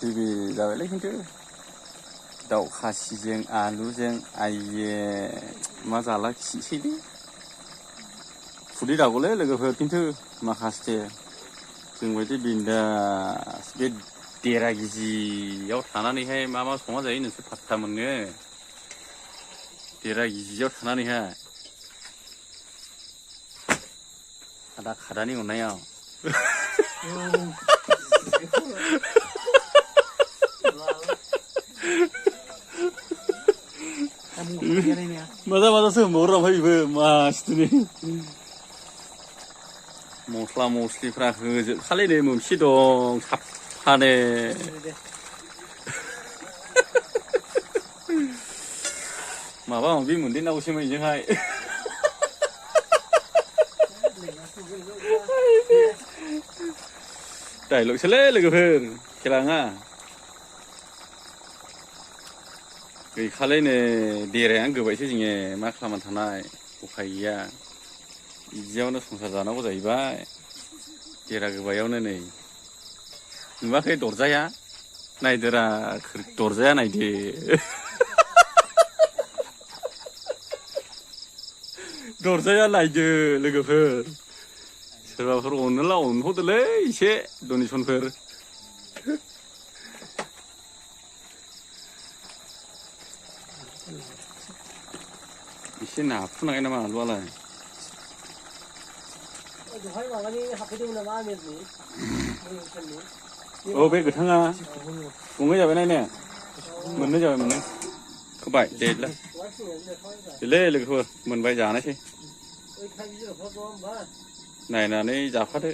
हेभि जाबायलै खिन्थु दाउ खासिजों आलुजों आइये मा जाला खिसैलै खुदै दागौलै लोगोफोर खिन्थु माखासे जोंबायदि बिन्दास बे देरा गिजियाव थानानैहाय मा संना जायो नोंसोर फात्ता मोनो देरा गिजियाव थानानैहाय खादानि अननायाव माजासो होनबावो ओमफ्राय बेबो मासथिनि मस्ला मस्लिफ्रा होजोबखालै नै मोनसे दं साफानो माबा माबि मोनदेरनांगौसोमोन बेजोंहाय डाइलगसोलै लोगोफोर खेलाङा गैखालै नै देरायानो गोबायसो जोङो मा खालामना थानाय उफाय गैया बिदियावनो संसार जानांगौ जाहैबाय देरा गोबायावनो नै नुवाखै दरजाया नायदोरा दरजाया नायदो दरजाया नायदो लोगोफोर सोरबाफोर अनोला अनहरदोलै एसे डनेसनफोर एसे नाफुनांगोन नामा आलुआलाय औ बे गोथाङा गंनै जाबाय नायनो मोननै जाबाय मोननै खोबाय देलै लोगोफोर मोनबाय जानायसै नायनानै जाफादो